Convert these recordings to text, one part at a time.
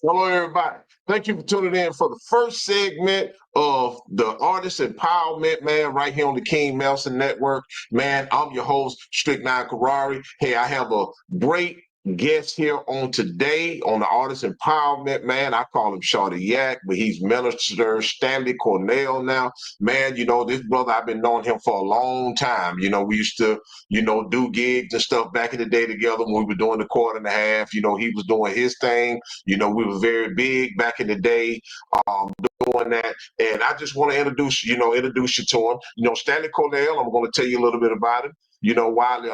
Hello, everybody. Thank you for tuning in for the first segment of the Artist Empowerment, man, right here on the King Nelson Network. Man, I'm your host, Strict Nine Karari. Hey, I have a great guest here on today on the Artist Empowerment, man. I call him Shawty Yak, but he's Minister Stanley Cornell now. Man, this brother, I've been knowing him for a long time. We used to, do gigs and stuff back in the day together when we were doing the quarter and a half. He was doing his thing. We were very big back in the day, um, doing that. And I just want to introduce you to him. Stanley Cornell, I'm going to tell you a little bit about him. Widely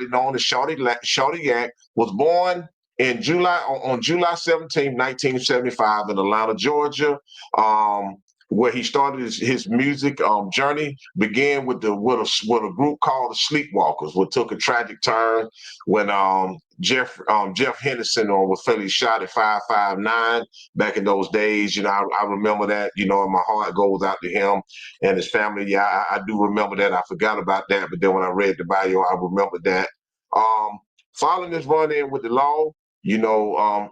known as Shawty Yak, was born in on July 17, 1975 in Atlanta, Georgia. Where he started his music journey began with a group called the Sleepwalkers, which took a tragic turn when Jeff Henderson was fatally shot at 559 back in those days. I remember that. And my heart goes out to him and his family. Yeah, I do remember that. I forgot about that, but then when I read the bio, I remember that. Um, Following this run in with the law, you know, um,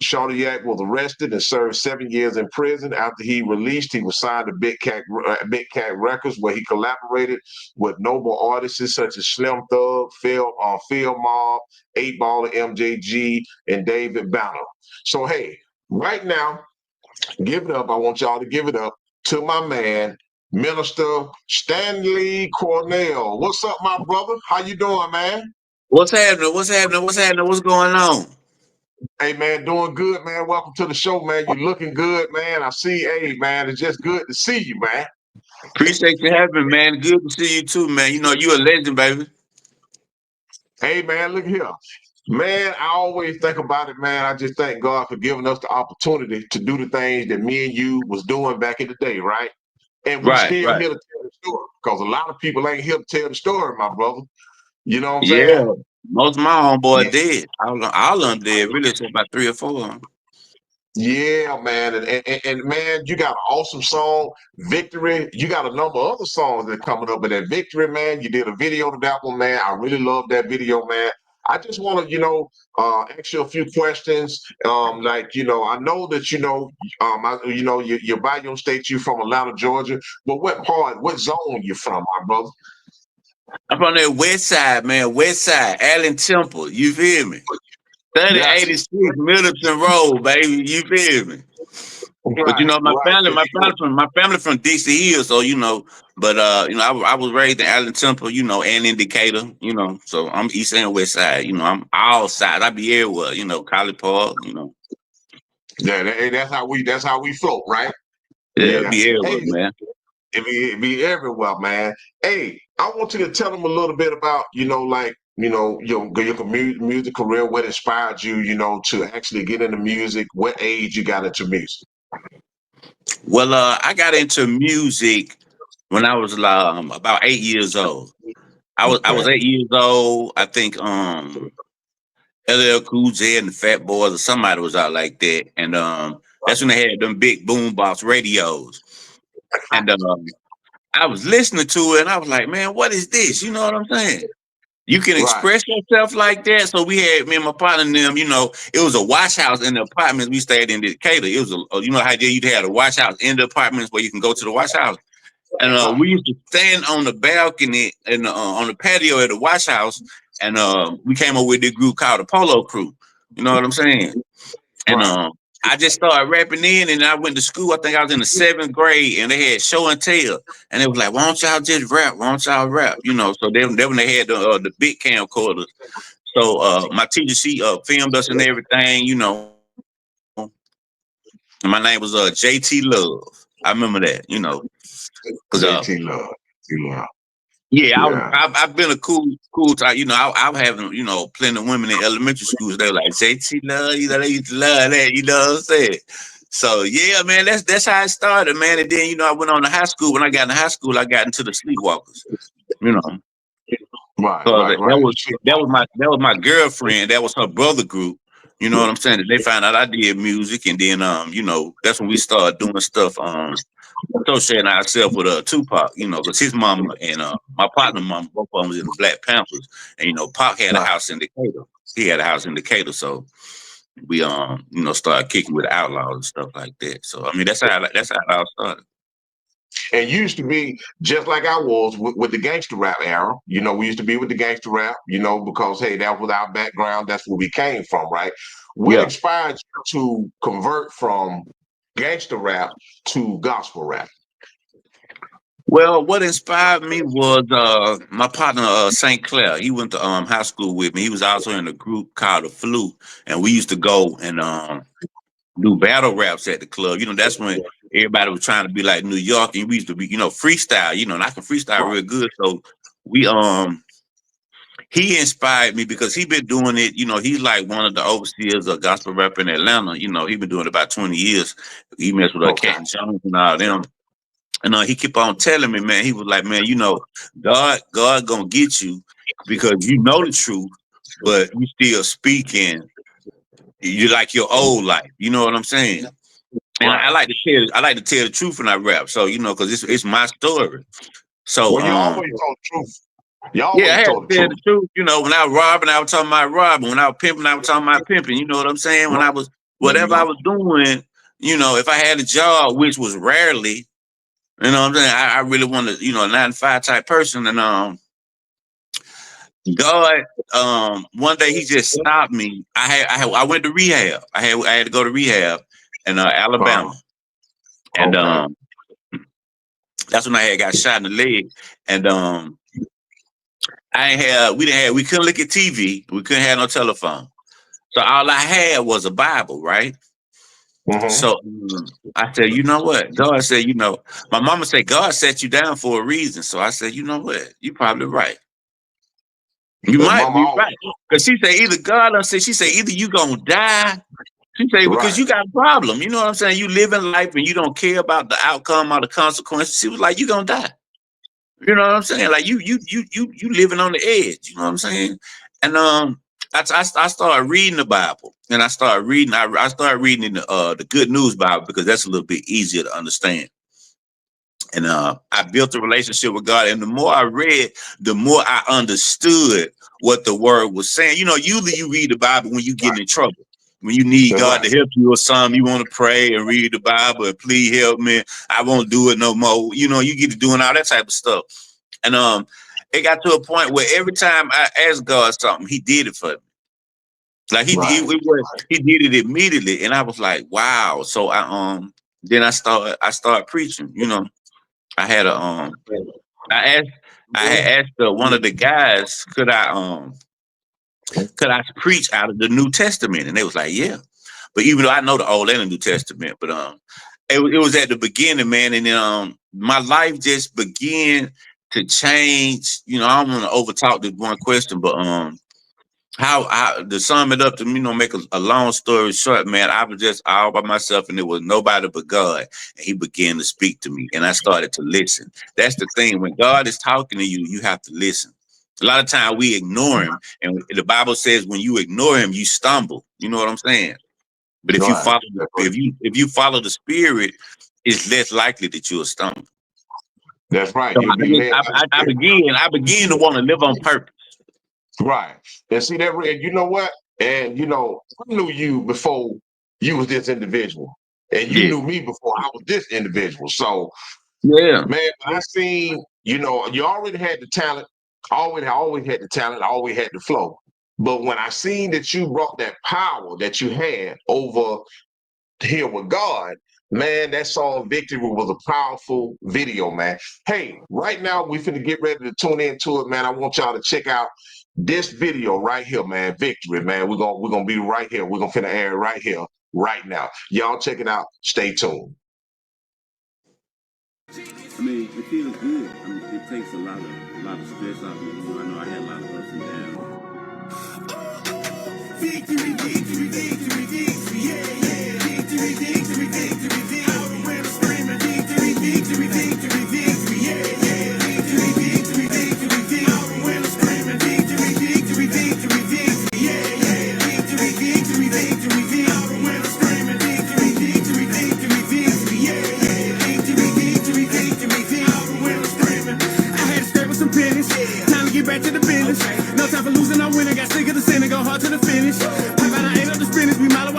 Shawty Yak was arrested and served 7 years in prison. After he released, he was signed to Big Cat Records, where he collaborated with noble artists such as Slim Thug, Phil Mob, 8 Ball, MJG, and David Banner. So, hey, right now, give it up. I want y'all to give it up to my man, Minister Stanley Cornell. What's up, my brother? How you doing, man? What's happening? What's happening? What's happening? What's going on? Hey, man, doing good, man. Welcome to the show, man. You looking good, man. I see. Hey, man, it's just good to see you, man. Appreciate you having me, man. Good to see you too, man. You know you a legend, baby. Hey, man, look here. Man, I always think about it, man. I just thank God for giving us the opportunity to do the things that me and you was doing back in the day, right? And we Right, still right. here to tell the story because a lot of people ain't here to tell the story, my brother. You know what I'm saying? Yeah. Most of my homeboy Yeah. dead. All of them dead. Really, it's about three or four of them. Yeah, man, and man, you got an awesome song, Victory. You got a number of other songs that are coming up, but that Victory, man, you did a video to that one, man. I really love that video, man. I just want to, ask you a few questions. I know that you're by your state, you from Atlanta, Georgia, but what zone you from, my brother? I'm from that west side, man. West side, Allen Temple. You feel me? Got you. 3086 Middleton Road, baby. You feel me? But Right, my right. family, 'Cause my family from Dixie Hill, so but I was raised in Allen Temple, and in Decatur, so I'm east and west side, I'm all sides. I be everywhere, College Park. that's how we float, right? Yeah, I Yeah. be everywhere, Hey, man. it be everywhere, man. Hey, I want you to tell them a little bit about, your music career, what inspired you, to actually get into music, what age you got into music. Well, I got into music when I was about 8 years old. I was Okay. 8 years old. I think LL Cool J and the Fat Boys or somebody was out like that, and that's when they had them big boombox radios, and I was listening to it, and I was like, man, what is this? You know what I'm saying? You can Right. express yourself like that. So we had me and my partner and them, it was a wash house in the apartments we stayed in Decatur. It was how you'd have a wash house in the apartments where you can go to the wash house. And Right. we used to stand on the balcony and on the patio at the wash house, and we came up with this group called the Polo Crew. You know what I'm saying? And Right. I just started rapping in, and I went to school. I think I was in the 7th grade, and they had show and tell, and they was like, "Why don't y'all just rap? Why don't y'all rap?" So they when they had the big camcorders. So my teacher, she filmed us and everything. And my name was JT Love. I remember that. Because JT Love. Yeah. yeah, Yeah. I've been a cool type. I was having plenty of women in elementary schools. They were like JT Love. They used to love that. You know what I'm saying? So yeah, man, that's how it started, man. And then I went on to high school. When I got into high school, I got into the Sleepwalkers. You know, Right. so Right. Right. that was my girlfriend. That was her brother group. You know what I'm saying? They found out I did music, and then that's when we started doing stuff. Associating ourselves with Tupac, because his mama and my partner mama, both of them was in the Black Panthers, and Pac had a Right. house in Decatur. He had a house in Decatur, so we started kicking with outlaws and stuff like that. So I mean, that's how it all started. And used to be just like I was with the gangster rap era. We used to be with the gangster rap, because hey, that was our background. That's where we came from, right? What Yeah. inspired you to convert from gangster rap to gospel rap? Well, what inspired me was my partner St. Clair. He went to high school with me. He was also in a group called the Flu, and we used to go and do battle raps at the club. That's when everybody was trying to be like New York, and we used to be, freestyle. And I can freestyle real good. So we he inspired me because he been doing it. He's like one of the overseers of gospel rap in Atlanta. He been doing it about 20 years. He messed with Okay. Cat Jones and all them. And he kept on telling me, man, he was like, man, God gonna get you because you know the truth, but you still speaking. You like your old life. You know what I'm saying? And Right. I like to tell the truth when I rap. So because it's my story. So Well, you always told the truth. You yeah, I always had to told the tell truth. the truth. When I was robbing, I was talking about robbing. When I was pimping, I was talking about pimping. You know what I'm saying? When Right. I was There you whatever I go. was doing, if I had a job, which was rarely, you know what I'm saying? I really wanted, a 9 to 5 type person. And God, one day he just stopped me. I went to rehab. I had to go to rehab in Alabama. And Okay. that's when I had got shot in the leg. And we couldn't look at TV. We couldn't have no telephone. So all I had was a Bible, right? Mm-hmm. So I said, you know what? God said, my mama said God set you down for a reason. So I said, you know what? You probably right. You Because might mama be always right. Because she said either God or she said either you gonna die. She said because right. you got a problem. You know what I'm saying? You live in life and you don't care about the outcome or the consequences. She was like, you gonna die. You know what I'm saying? Like you living on the edge. You know what I'm saying? And I started reading the Bible, and I started reading. I started reading in the Good News Bible because that's a little bit easier to understand. And I built a relationship with God, and the more I read, the more I understood what the Word was saying. Usually you read the Bible when you get in trouble. When you need That's God right. to help you or something, you want to pray and read the Bible and please help me. I won't do it no more. You get to doing all that type of stuff. And it got to a point where every time I asked God something, He did it for me. Like Right. he did it immediately, and I was like, wow. So then I started preaching. I had a I asked I had asked one of the guys, could I preach out of the New Testament, and they was like, yeah. But even though I know the Old and the New Testament, but it was at the beginning, man, and then my life just began to change. I don't want to overtalk this one question, but how to sum it up to make a long story short, man, I was just all by myself and there was nobody but God, and He began to speak to me, and I started to listen. That's the thing. When God is talking to you, you have to listen. A lot of time we ignore Him, and the Bible says when you ignore Him, you stumble. You know what I'm saying? But if you Right. follow if you follow the Spirit, it's less likely that you'll stumble. That's right. So You'll be led by the I begin to want to live on purpose. right. And see that, and you know what? And I knew you before you was this individual, and you Yeah. knew me before I was this individual. So, Yeah. man, I seen, you already had the talent. Always had the talent. Always had the flow. But when I seen that you brought that power that you had over here with God, man, that song Victory was a powerful video, man. Hey, right now we finna get ready to tune into it, man. I want y'all to check out this video right here, man. Victory, man. We're gonna be right here. We're gonna finna air it right here, right now. Y'all check it out. Stay tuned. I mean, it feels good. I mean, it takes a lot of stress off me. I know I had a lot of ups and downs. Victory, victory, victory, victory, yeah, yeah. Victory, victory, victory, victory. Out when I'm screaming, victory, victory, victory, victory, yeah, yeah. Victory, victory, victory, victory. Out when I'm screaming, victory, victory, victory, victory, yeah, yeah. Victory, victory, victory, victory. Out when I'm screaming, victory, victory, victory, victory, yeah, yeah. Victory, victory, victory, victory. Out when I'm screaming. I had to stay with some pennies. Time to get back to the business. No time for losing or winning. Got sick of the sin and go hard to the finish. Pop out, I ate up the spinach. We model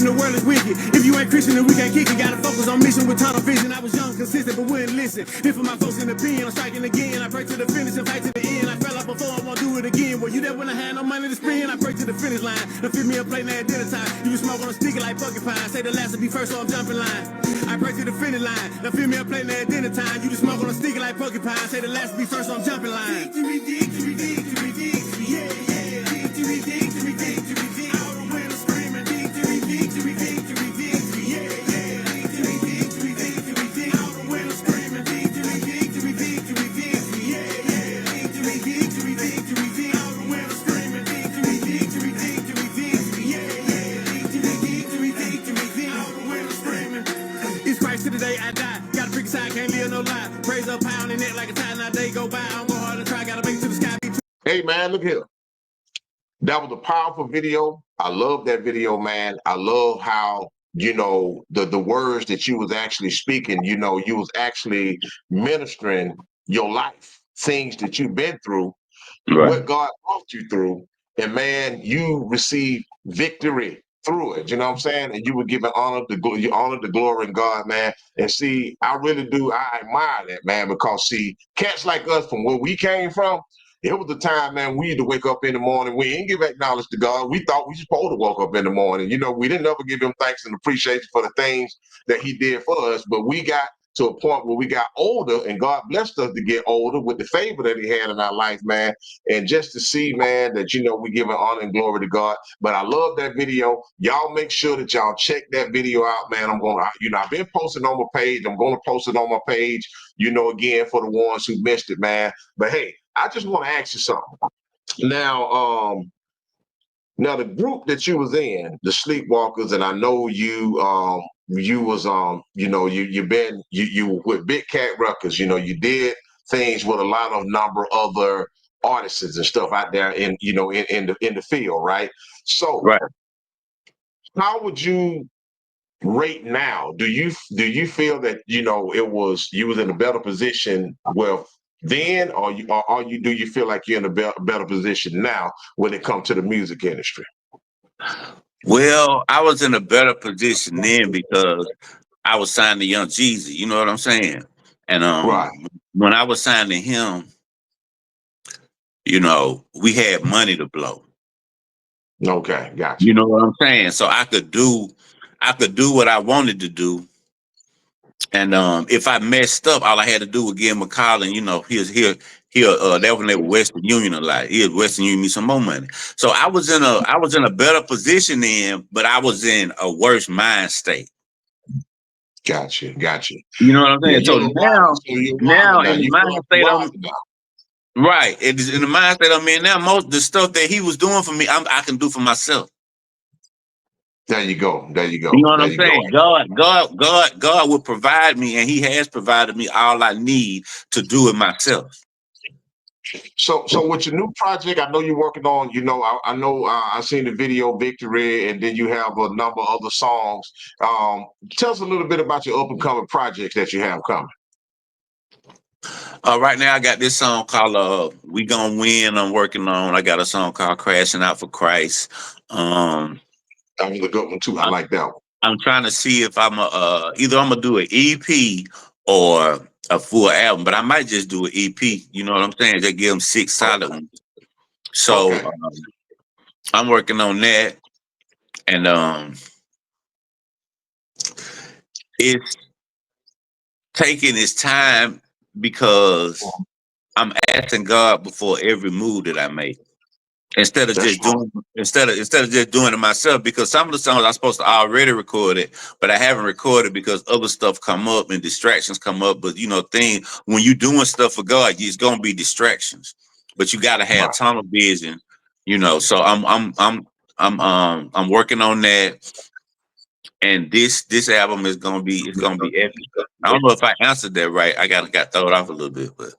the world is wicked. If you ain't Christian, then we can't kick it. Gotta focus on mission with tunnel vision. I was young, consistent, but wouldn't listen. Then for my folks in the pen, I'm striking again. I pray to the finish and fight to the end. I fell off before, I won't do it again. Were you there when I had no money to spend? I pray to the finish line. Now fit me a plate at dinner time. You can smoke on a sticky like porcupine. Say the last will be first, so I'm jumping line. I pray to the finish line. Now fit me a plate at dinner time. You can smoke on a sticky like porcupine. Say the last will be first, so I'm jumping line. Victory, victory, victory, victory, yeah, yeah. Victory, victory, victory, victory. All the way to screaming. Victory, victory, victory, victory, yeah, yeah. Victory, victory, victory, victory. All the way to screaming. Victory, victory, victory, victory, yeah, yeah. Victory, victory, victory, victory. All the way to screaming. Victory, victory, victory, victory, yeah, yeah. Victory, victory, victory, victory. All the way to screaming. It's Christ to the day I die. Gotta pick a side, can't live no lie. Praise up, pound in it like a tie. Now day go by. I'm going hard to try. Gotta make it to the sky. Hey man, look here. That was a powerful video. I love that video, man. I love how, you know, the words that you was actually speaking, you know, you was actually ministering your life, things that you've been through, what God brought you through, and man, you received victory through it. You know what I'm saying? And you were giving honor you honor the glory in God, man. And see, I really do. I admire that, man, because see, cats like us from where we came from, it was the time, man, we had to wake up in the morning. We ain't give acknowledge to God. We thought we supposed to wake up in the morning. You know, we didn't ever give him thanks and appreciation for the things that he did for us. But we got to a point where we got older, and God blessed us to get older with the favor that he had in our life, man. And just to see, man, that, you know, we giving honor and glory to God. But I love that video. Y'all make sure that y'all check that video out, man. I'm going to, you know, I've been posting on my page. I'm going to post it on my page, you know, again, for the ones who missed it, man. But hey, I just want to ask you something. Now the group that you was in, the Sleepwalkers, and I know you was you with Big Cat Records, you know, you did things with a lot of number of other artists and stuff out there in, you know, in the field, right? So Right. how would you rate now? Do you feel that, you know, you was in a better position with then, or do you feel like you're in a better position now when it comes to the music industry? Well, I was in a better position then because I was signed to Young Jeezy. You know what I'm saying? And Right. when I was signed to him, you know, we had money to blow. Okay, gotcha. You know what I'm saying? So I could do what I wanted to do. And if I messed up, all I had to do was give him a call, and you know, that was when they were Western Union a lot. He was Western Union me some more money. So I was in a better position then, but I was in a worse mind state. Gotcha. You know what I'm saying? Yeah, So you're now wilding now. in the You feel mind like state you're I'm wilding now. right. It is in the mind state I'm in now. Most of the stuff that he was doing for me, I can do for myself. There you go. You know what I'm saying? God will provide me, and He has provided me all I need to do it myself. So with your new project, I know you're working on, you know, I know I seen the video Victory, and then you have a number of other songs. Tell us a little bit about your up and coming projects that you have coming. Right now I got this song called "We Gonna Win." I'm working on. I got a song called "Crashing Out for Christ." That was a good one too. I like that one. I'm trying to see if either I'm gonna do an EP or a full album, but I might just do an EP. You know what I'm saying? Just give them 6 solid ones. So Okay. I'm working on that, and it's taking its time because I'm asking God before every move that I make. Instead of That's just right. doing it myself, because some of the songs I'm supposed to already record it, but I haven't recorded because other stuff come up and distractions come up. But you know, when you doing stuff for God, it's gonna be distractions. But you gotta have Right. tunnel vision, you know. So I'm working on that, and this album is gonna be epic. I don't know if I answered that right. I got thrown off a little bit, but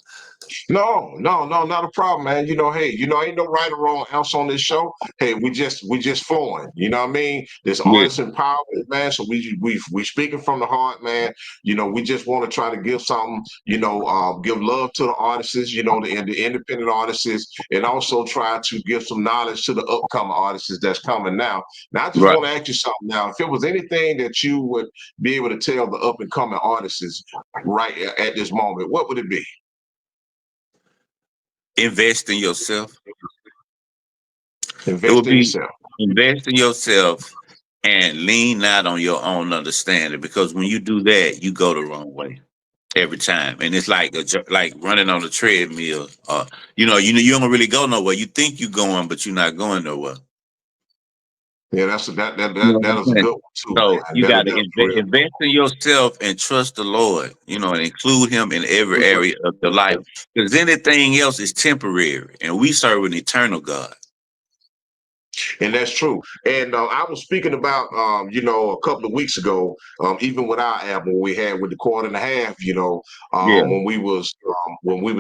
No, not a problem, man. Hey, ain't no right or wrong else on this show. Hey, we just flowing. You know what I mean? This Yeah, artist empowerment, man. So we speaking from the heart, man. We just want to try to give something. Give love to the artists. The independent artists, and also try to give some knowledge to the upcoming artists that's coming now. Now, I just right. want to ask you something. Now, if it was anything that you would be able to tell the up and coming artists right at this moment, what would it be? Invest in yourself. It Invest would in be yourself. invest in yourself and lean not on your own understanding, because when you do that, you go the wrong way every time, and it's like like running on a treadmill. You don't really go nowhere. You think you're going, but you're not going nowhere. Yeah, that You know that what that I'm is a saying? good one too, So man. you got to That's real. invest in yourself and trust the Lord, and include Him in every area of your life. Because anything else is temporary, and we serve an eternal God. And that's true. And I was speaking about, a couple of weeks ago, even with our album we had with the quarter and a half, Yeah, when we were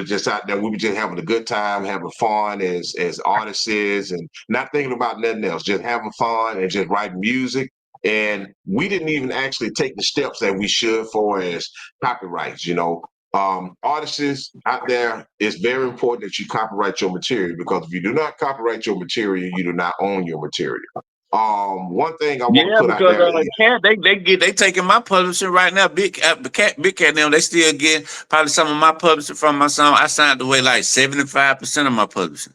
just out there, we were just having a good time, having fun as artists, and not thinking about nothing else, just having fun and just writing music. And we didn't even actually take the steps that we should for as copyrights. Artists out there, it's very important that you copyright your material, because if you do not copyright your material, you do not own your material. One thing I want to yeah, put out because there is, Cat, they taking my publishing right now. Big Cat now, they still get probably some of my publishing from my song. I signed away like 75% of my publishing.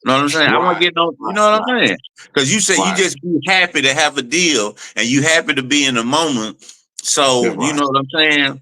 You know what I'm saying? I want right, to get no, you know what I'm saying? Because you said you right, just be happy to have a deal and you happy to be in the moment. So that's you right, know what I'm saying?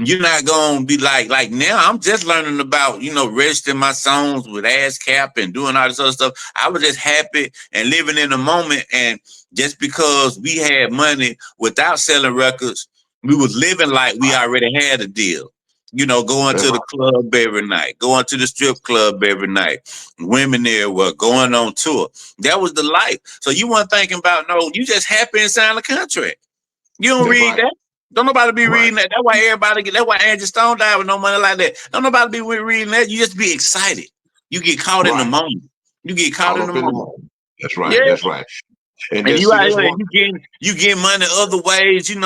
You're not gonna be like now. I'm just learning about registering my songs with ASCAP and doing all this other stuff. I was just happy and living in the moment, and just because we had money without selling records, we was living like we right, already had a deal. Going that's to the right, club every night, going to the strip club every night. Women there were going on tour. That was the life. So you weren't thinking about no. You just happy and sign a contract. You don't that's read right, that. Don't nobody be right, reading that. That's why everybody get. That's why Angie Stone died with no money like that. Don't nobody be reading that. You just be excited. You get caught in the right. moment. You get caught Caught in the up in the moment. moment. That's right. Yeah. That's right. And And then you see, out that's here one. and you get money other ways. We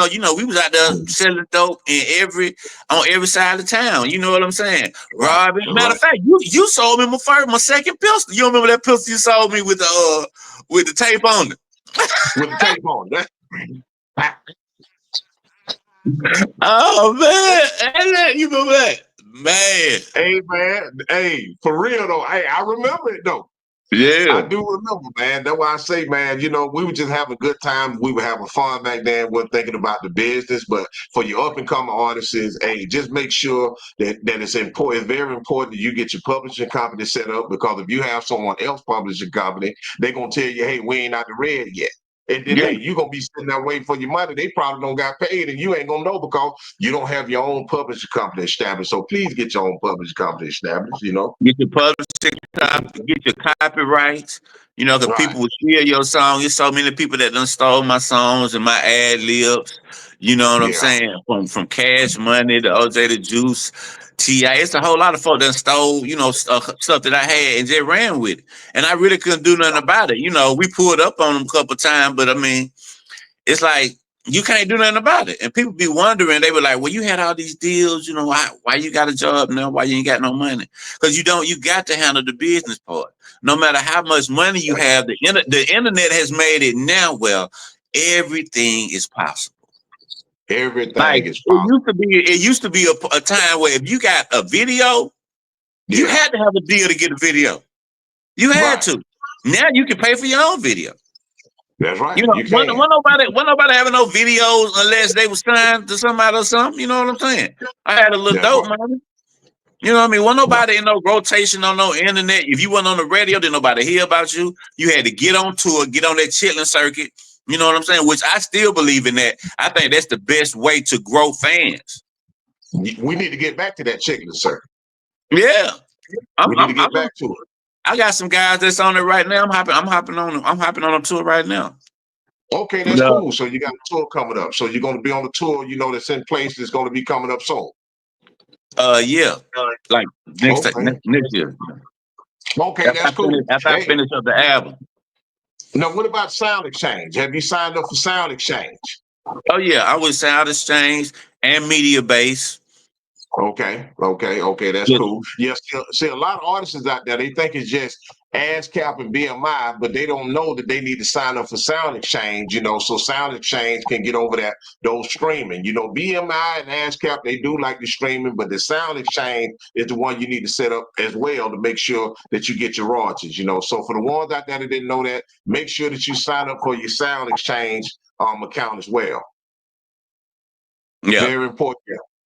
was out there selling dope on every side of town. You know what I'm saying? Right, Robbing. Matter right. of fact, you sold me my second pistol. You remember that pistol you sold me with the tape on it? With the tape on. Oh man, you remember that? Man. Hey man, hey, for real though. Hey, I remember it though. I Yeah. do remember, man. That's why I say, man, we were just having a good time. We were having fun back then. We weren't thinking about the business. But for your up and coming artists, hey, just make sure that it's important. It's very important that you get your publishing company set up, because if you have someone else publishing company, they're gonna tell you, hey, we ain't out the red yet. And then, Yeah. hey, you're gonna be sitting there waiting for your money. They probably don't got paid, and you ain't gonna know, because you don't have your own publishing company established. So please get your own publishing company established. Get your publishing get your copyrights. The Right. people will steal your song. There's so many people that done stole my songs and my ad libs. You know what I'm Yeah. saying? From Cash Money to OJ the Juice, T.I. It's a whole lot of folk that stole, stuff that I had and just ran with it. And I really couldn't do nothing about it. We pulled up on them a couple times, but I mean, it's like you can't do nothing about it. And people be wondering, they were like, well, you had all these deals, why you got a job now? Why you ain't got no money? Because you got to handle the business part. No matter how much money you have, the internet has made it now. Well, everything is possible. Like Everything is possible. it used to be a time where if you got a video, you Yeah. had to have a deal to get a video. You had Right. to. Now you can pay for your own video. That's right. You When can. nobody having no videos unless they was signed to somebody or something. You know what I'm saying? I had a little That's dope, right. man. You know what I mean? Wasn't Right. nobody in no rotation on no internet. If you wasn't on the radio, didn't nobody hear about you. You had to get on tour, get on that chitlin circuit. You know what I'm saying? Which I still believe in that. I think that's the best way to grow fans. We need to get back to that chicken, sir. Yeah, I'm, We need to I'm, get I'm back to it. I got some guys that's on it right now. I'm hopping on a tour right now. Okay, But that's cool. So you got a tour coming up. So you're going to be on the tour, that's in place, that's going to be coming up soon. Yeah, like Okay. next year. Okay, that's cool. After I Hey, finish up the album. now what about Sound Exchange? Have you signed up for Sound Exchange? Oh yeah, I was Sound Exchange and Media Base. Okay, that's Yeah, cool. Yes, see, a lot of artists out there, they think it's just ASCAP and BMI, but they don't know that they need to sign up for Sound Exchange, so Sound Exchange can get over those streaming. BMI and ASCAP, they do like the streaming, but the Sound Exchange is the one you need to set up as well to make sure that you get your royalties. So for the ones out there that didn't know that, make sure that you sign up for your Sound Exchange account as well. yeah, Very important.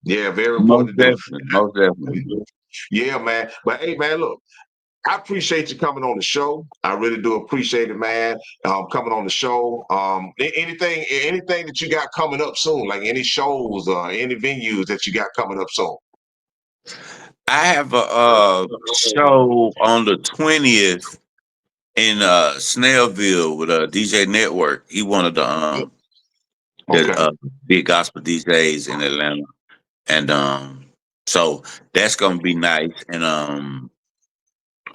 Yeah, very most important to definitely, most definitely. do. Yeah, man. But hey, man, look, I appreciate you coming on the show. I really do appreciate it, man. Coming on the show. Anything that you got coming up soon, like any shows or any venues that you got coming up soon. I have a show on the 20th in Snellville with DJ Network. He one of the Okay. big gospel DJs in Atlanta, and so that's gonna be nice. And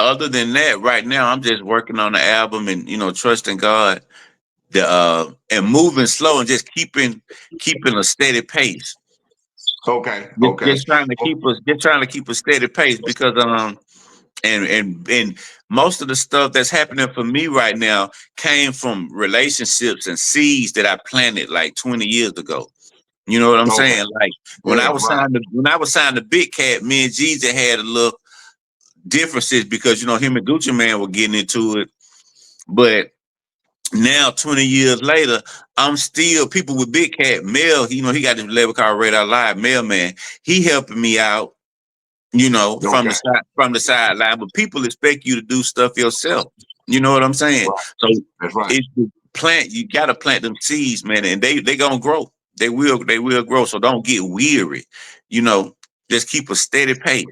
other than that, right now I'm just working on the album and trusting God, and moving slow and just keeping a steady pace. Okay. Just, Okay. just trying to keep us, just trying to keep a steady pace because and most of the stuff that's happening for me right now came from relationships and seeds that I planted like 20 years ago. You know what I'm Okay. saying? Like Yeah. Right. when I was signed to Big Cat, me and Jeezy had a little differences because him and Gucci Man were getting into it. But now 20 years later, I'm still people with Big Cat. Mel, he got this label called Radar Live, Mailman. He helping me out, from Okay. the sideline. But people expect you to do stuff yourself. You know what I'm saying? Right. So That's right. it's the plant. You gotta plant them seeds, man, and they gonna grow. They will grow. So don't get weary. You know, just keep a steady pace.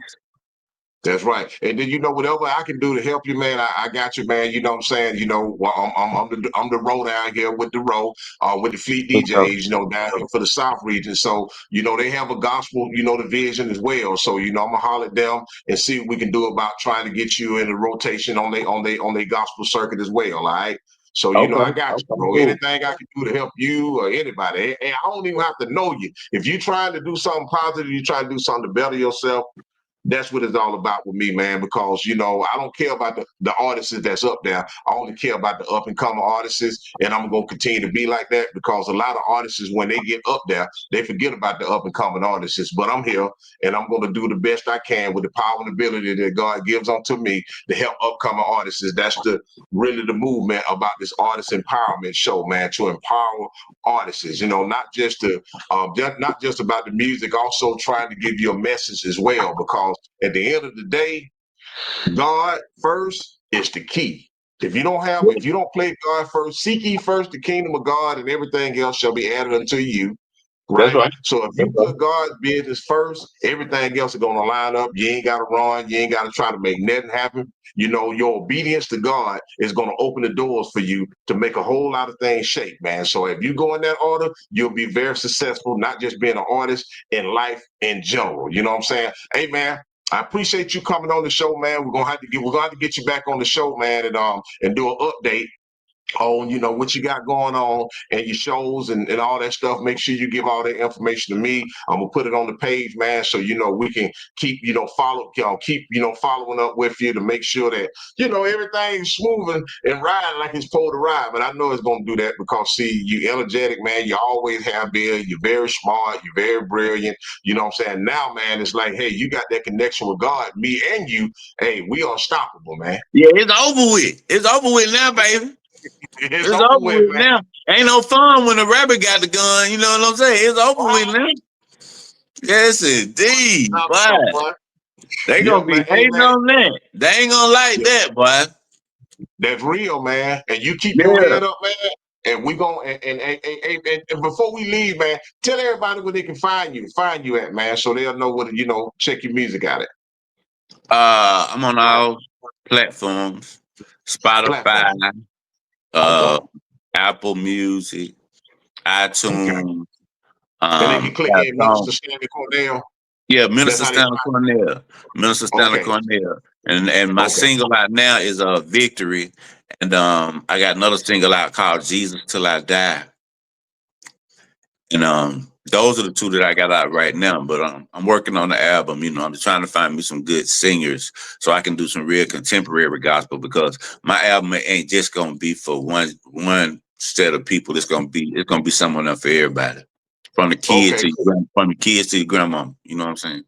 That's right. And then whatever I can do to help you, man, I got you, man. You know what I'm saying? Well, I'm the road down here with the road, with the Fleet So, DJs, down here for the South region. So, they have a gospel, division as well. So, I'm gonna holler at them and see what we can do about trying to get you in the rotation on they gospel circuit as well. All right. So, I got you, bro. cool. Anything I can do to help you or anybody. And I don't even have to know you. If you're trying to do something positive, you're trying to do something to better yourself, that's what it's all about with me, man, because I don't care about the artists that's up there. I only care about the up and coming artists, and I'm gonna continue to be like that because a lot of artists, when they get up there, they forget about the up and coming artists. But I'm here and I'm gonna do the best I can with the power and ability that God gives unto me to help upcoming artists. That's really the movement about this artist empowerment show, man, to empower artists, not just about the music, also trying to give you a message as well, because at the end of the day, God first is the key. If you don't play God first, seek ye first the kingdom of God, and everything else shall be added unto you. That's Right. right. So if you put God's business first, everything else is gonna line up. You ain't gotta run, you ain't gotta try to make nothing happen. Your obedience to God is gonna open the doors for you to make a whole lot of things shake, man. So if you go in that order, you'll be very successful, not just being an artist, in life in general. You know what I'm saying? Hey man, I appreciate you coming on the show, man. We're gonna have to get you back on the show, man, and do an update on what you got going on and your shows and all that stuff. Make sure you give all that information to me. I'm gonna put it on the page, man, so we can keep following up with you to make sure that everything's smoothing and riding like it's supposed to ride. But I know it's gonna do that because see, you energetic, man. You always have been. You're very smart. You're very brilliant. You know what I'm saying? Now, man, it's like, hey, you got that connection with God, me and you. Hey, we unstoppable, man. Yeah, it's over with. It's over with now, baby. It's It's over over with, with man. now. Ain't no fun when the rabbit got the gun. You know what I'm saying? It's over with now. Yes, indeed, boy. Unstoppable, boy. They Yeah, gonna be man. Hey, hating man. on that. They ain't gonna like Yeah, that, boy. that's real, man. And you keep your Yeah. head up, man. And we going and before we leave, man, tell everybody where they can find you at, man, so they'll know where to check your music out at. I'm on all platforms: Platform. Spotify, Okay. uh, Apple Music, Okay. iTunes, And they can click got a in song. Minister Stanley Cornell. Yeah, That's Minister how they. Stanley Cornell. Minister Stanley Okay. Cornell. And my Okay. single out now is Victory. And I got another single out called Jesus Till I Die. And those are the two that I got out right now. But I'm working on the album. You know, I'm trying to find me some good singers so I can do some real contemporary gospel, because my album ain't just gonna be for one set of people. It's gonna be someone else for everybody. From the kids Okay. to your grandma. You know what I'm saying?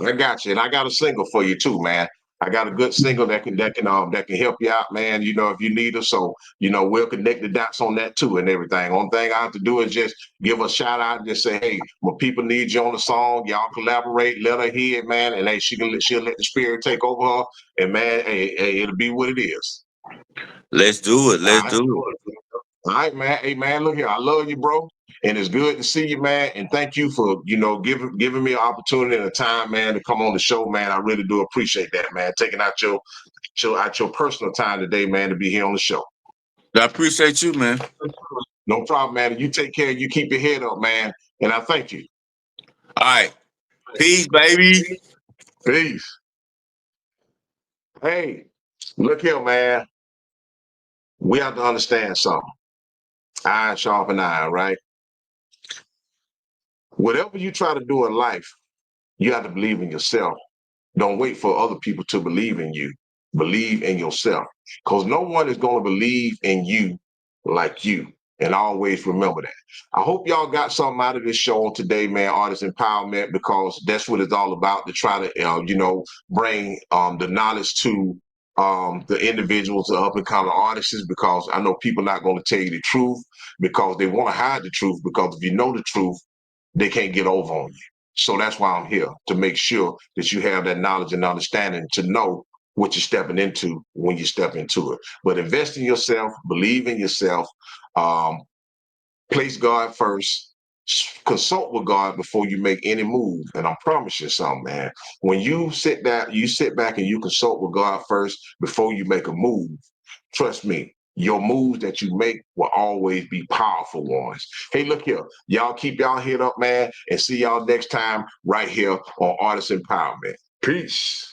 I got you, and I got a single for you too, man. I got a good single that can help you out, man. You know, if you need us, so we'll connect the dots on that too and everything. Only thing I have to do is just give a shout out and just say, hey, my people need you on the song. Y'all collaborate, let her hear it, man, and hey, she'll let the spirit take over her, and man, hey, it'll be what it is. Let's do it. All Let's right. do it. All right, man. Hey, man, look here. I love you, bro. And it's good to see you, man. And thank you for, giving me an opportunity and a time, man, to come on the show, man. I really do appreciate that, man. Taking out your personal time today, man, to be here on the show. I appreciate you, man. No problem, man. You take care. You keep your head up, man. And I thank you. All right. Peace, baby. Peace. Hey, look here, man. We have to understand something. Iron sharpen iron, right? Whatever you try to do in life, you have to believe in yourself. Don't wait for other people to believe in you. Believe in yourself, because no one is going to believe in you like you. And always remember that. I hope y'all got something out of this show today, man. Artist empowerment, because that's what it's all about, to try to, bring the knowledge to the individuals, the up and coming artists, because I know people not going to tell you the truth because they want to hide the truth. Because if you know the truth, they can't get over on you. So that's why I'm here, to make sure that you have that knowledge and understanding to know what you're stepping into when you step into it. But invest in yourself, believe in yourself, um, place God first, consult with God before you make any move. And I promise you something, man. When you sit back and you consult with God first before you make a move. Trust me, your moves that you make will always be powerful ones. Hey, look here. Y'all keep y'all head up, man, and see y'all next time right here on Artist Empowerment. Peace.